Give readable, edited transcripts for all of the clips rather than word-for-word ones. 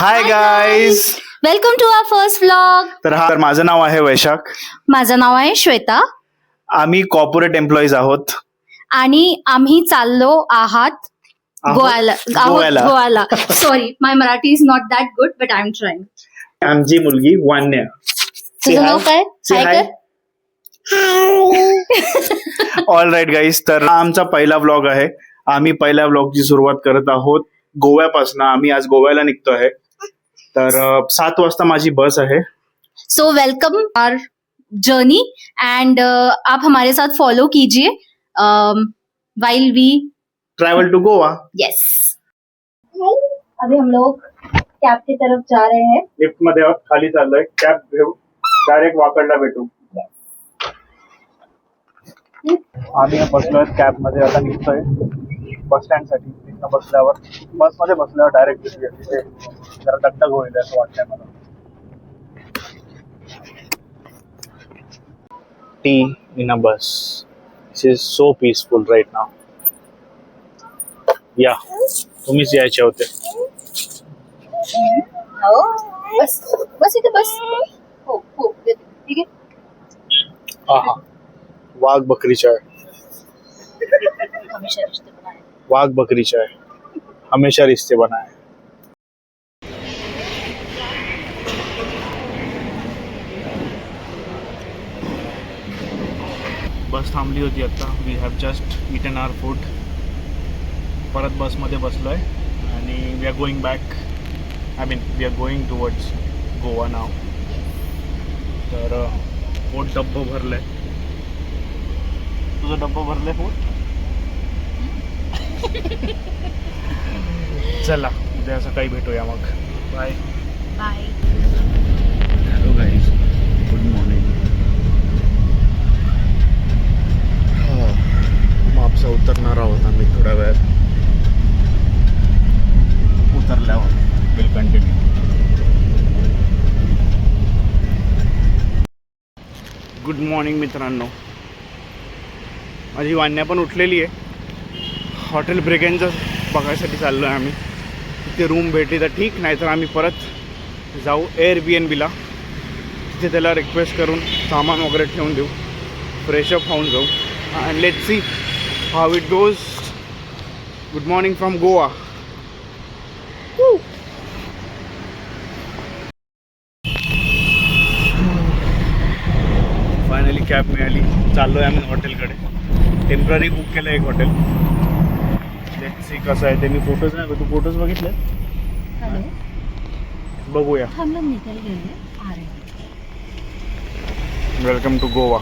Hi guys. Welcome to our first vlog. तर माझं नाव आहे वैशाख. माझं नाव आहे श्वेता आम्ही कॉर्पोरेट एम्प्लॉईज आहोत आणि आम्ही चाललो आहात गोव्याला. Sorry, my Marathi is not that good but I am trying. आमची मुलगी वान्या. तुझं नाव काय? हाय कर. ऑल राईट गाईज, तर हा आमचा पहिला व्लॉग आहे. आम्ही पहिल्या व्लॉगची सुरुवात करत आहोत गोव्यापासून. आम्ही आज गोव्याला निघतो आहे. तर 7 वाजता माझी बस आहे. So welcome our journey and आप हमारे साथ फॉलो कीजिए while we travel to Goa. Yes. अभी हम लोग कैब की तरफ जा रहे हैं. लिफ्ट मध्ये आहोत, खाली चाललोय. कॅब घेऊ, डायरेक्ट वाकडला भेटू. आम्ही बसलोय कॅब मध्ये, आता निघतोय बस स्टँड साठी. तिथं बसल्यावर बस मध्ये बसल्यावर डायरेक्ट तिथे जरा दगदग होईल असं वाटतंय मला. T in a bus. This is so peaceful right now. Yeah, तुम्हीच यायचे होते. बस बस इथे बस. हो हो ठीक आहे. आहा, वाघ बकरी चाय. वाघ बकरी चाय हमेशा रिश्ते बनाए. बस थांबली होती आता. We have just eaten our food. परत बसमध्ये बसलोय आणि we are going back. I mean we are going towards Goa now. तर पोट डब्बं भरलंय. तुझं डब्बं भरलंय पोट? चला, उद्या सकाळी भेटूया मग. Bye bye. Hello guys, good morning. Mapusa उतरणार आहोत आम्ही थोड्या वेळात. उतरल्यावर विल कंटिन्यू. गुड मॉर्निंग मित्रांनो. माझी वान्या पण उठलेली आहे. हॉटेल ब्रिगेनचं बघायसाठी चाललो आहे आम्ही. तिथे रूम भेटली तर ठीक, नाहीतर आम्ही परत जाऊ एअरबीएनबीला. तिथे त्याला रिक्वेस्ट करून सामान वगैरे ठेवून देऊ, फ्रेशअप होऊन जाऊ. And let's see how it goes. Good morning from Goa. Finally cab मिळाली. चाललो आहे आम्ही हॉटेलकडे. टेम्पररी बुक केलं एक हॉटेल. लेट्स सी कसं आहे. त्यांनी फोटोज नाही, तू फोटोज बघितले? बघूया. हम लोग निकल गए हैं, आ रहे हैं. Welcome to Goa.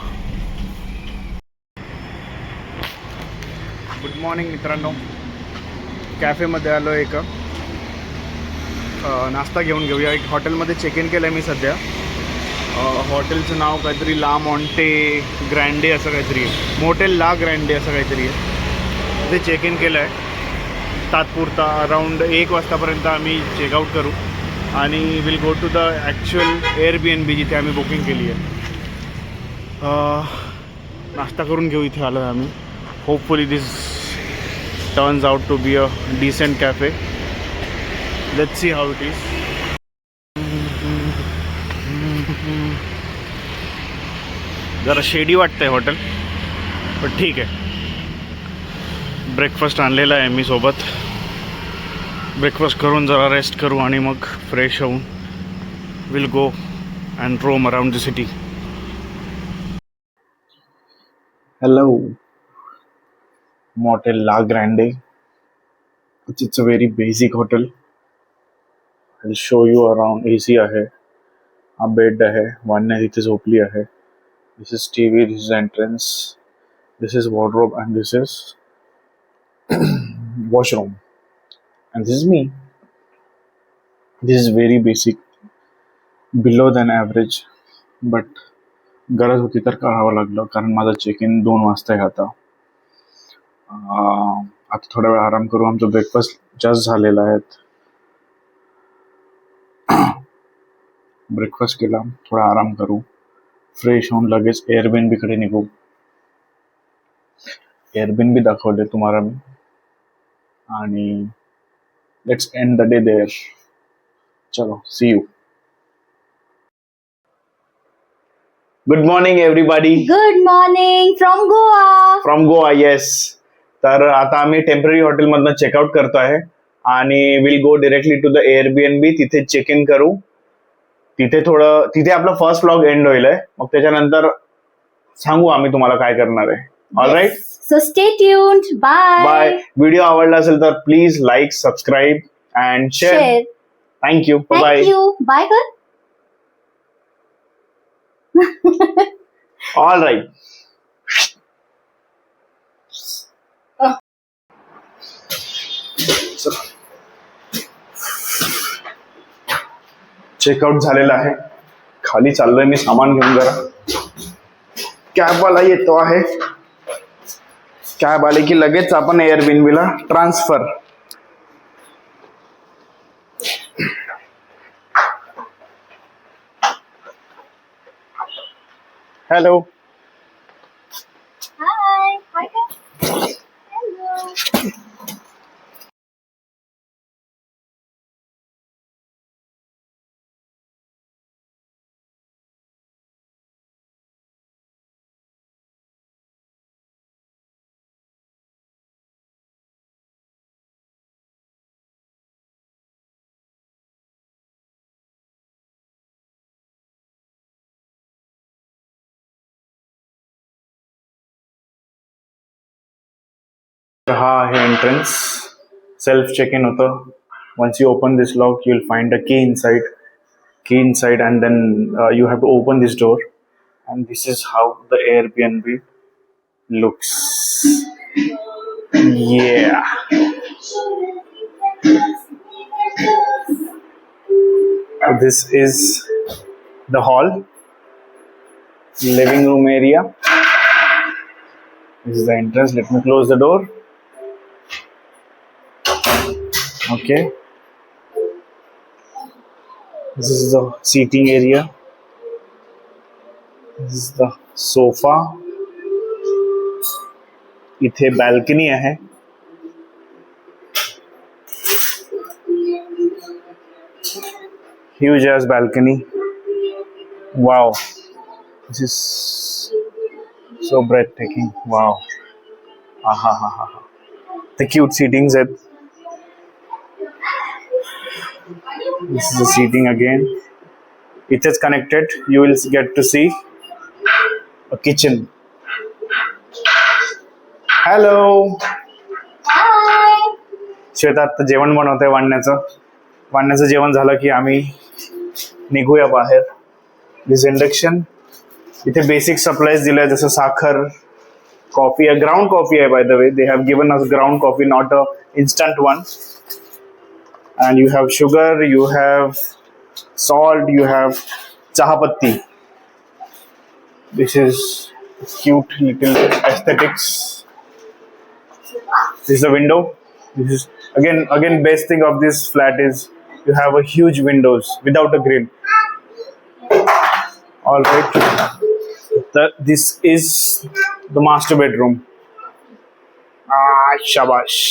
Good morning मित्रांनो. कॅफेमध्ये आलो आहे. एक नाश्ता घेऊन घेऊया. एक हॉटेलमध्ये चेक इन केलं आहे मी सध्या. हॉटेलचं नाव काहीतरी ला मॉन्टे ग्रँडे असं काहीतरी आहे. मोटेल ला ग्रँडे असं काहीतरी आहे. ते चेक इन केलं आहे तात्पुरता. अराऊंड 1 वाजतापर्यंत आम्ही चेकआउट करू आणि will go to the actual Airbnb जिथे आम्ही बुकिंग केली आहे. नाश्ता करून घेऊ. इथे आलो आहे आम्ही. Hopefully this turns out to be a decent cafe. Let's see how it is. जरा शेडी वाटतंय हॉटेल, पण ठीक आहे. ब्रेकफास्ट आणलेला आहे मी सोबत. ब्रेकफास्ट करून जरा रेस्ट करू आणि मग फ्रेश होऊन will go and roam around the city. Hello, motel La Grande. It's a very basic hotel. I will show you around. AC आहे, हा बेड आहे, वान्या इथे झोपली आहे. This is TV, this is entrance, this is wardrobe and this is washroom, and this is me. This is very basic, below than average, but गरज होती तर करावं लागलं कारण माझा चेक इन 2 वाजता आहे आता. आता थोडा वेळ आराम करू. आमचा ब्रेकफास्ट जस्ट झालेला आहे. ब्रेकफास्ट केला, थोडा आराम करू, फ्रेश होऊन लगेच एअरबीएनबीकडे निघू. एअरबीएनबी दाखवले तुम्हाला मी आणि let's end the day there. चलो see you. Good morning everybody good morning from Goa. From Goa. Yes. तर आता आम्ही टेम्पररी हॉटेलमधनं चेकआउट करतो आहे आणि will go directly to the Airbnb. तिथे चेक इन करू. तिथे आपला फर्स्ट व्लॉग एंड होईल आहे. मग त्याच्यानंतर सांगू आम्ही तुम्हाला काय करणार आहे. Alright. So stay tuned. Bye. Bye. Video आवडला असेल तर please like, subscribe and share. Share. Thank you. Bye. Thank you. Bye कर. All right. चेकआउट झालेलं आहे. खाली चाललोय मी सामान घेऊन. जरा कॅबवाला येतो आहे. कॅब आले की लगेच आपण एअरबीएनबीला ट्रान्सफर. हॅलो. हाय. हाय कर. हॅलो. हा आहे एंट्रन्स. सेल्फ चेक इन होतं. Once you open this lock you will find a key inside and then you have to open this door and this is how the Airbnb looks. Yeah. This is the hall, living room area. This is the entrance. Let me close the door. Okay. This is the seating area. This is the sofa. इथे balcony आहे. Huge as balcony. Wow. This is so breathtaking. Wow. Aha ha ha ha. The cute seatings आहेत. This is the seating again. It is connected. You will get to see a kitchen. Hello. हाय. श्वेता आता जेवण बनवते वाढण्याचं जेवण झालं की आम्ही निघूया बाहेर. This induction. इथे बेसिक सप्लाईज दिलाय जसं साखर, कॉफी. ग्राउंड कॉफी आहे by the way. They have given us ground coffee, not a instant one. And you have sugar, you have salt, you have chahapatti. This is cute little aesthetics. This is the window. This is again best thing of this flat is you have a huge windows without a grill. All right. This is the master bedroom. Shabash.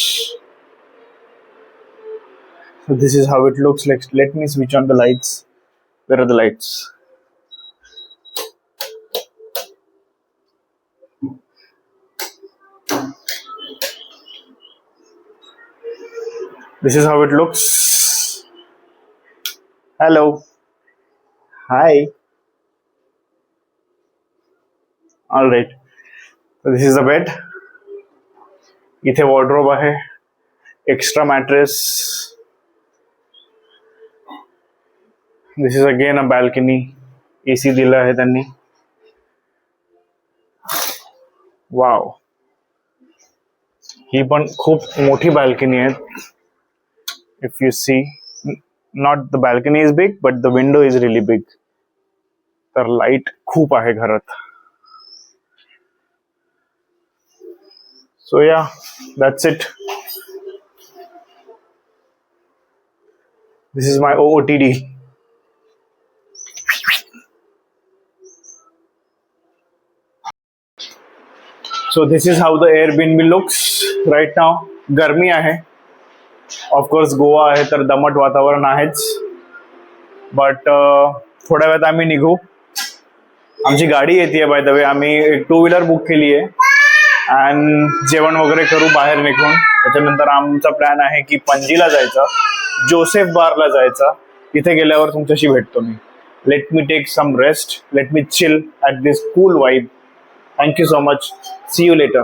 So this is how it looks like. Let me switch on the lights. Where are the lights? This is how it looks. Hello. Hi. All right. So this is the bed. इथे wardrobe आहे. Extra mattress. This is again a balcony. AC दिला आहे त्यांनी. Wow. ही पण खूप मोठी balcony आहे. If you see, not the balcony is big, but the window is really big. तर लाईट खूप आहे घरात. So yeah, that's it. This is my OOTD. So this is how the Airbnb looks right now. गर्मी आहे. Of course Goa आहे तर दमट वातावरण आहेच. बट थोड्या वेळात आम्ही निघू. आमची गाडी येते बाय द वे. आम्ही एक 2 व्हीलर बुक केली आहे अँड जेवण वगैरे करू बाहेर निघून. त्याच्यानंतर आमचा प्लॅन आहे की पणजीला जायचा, जोसेफ बारला जायचा. तिथे गेल्यावर तुमच्याशी भेटतो मी. Let me take some rest, let me chill at this cool vibe. Thank you so much. See you letter.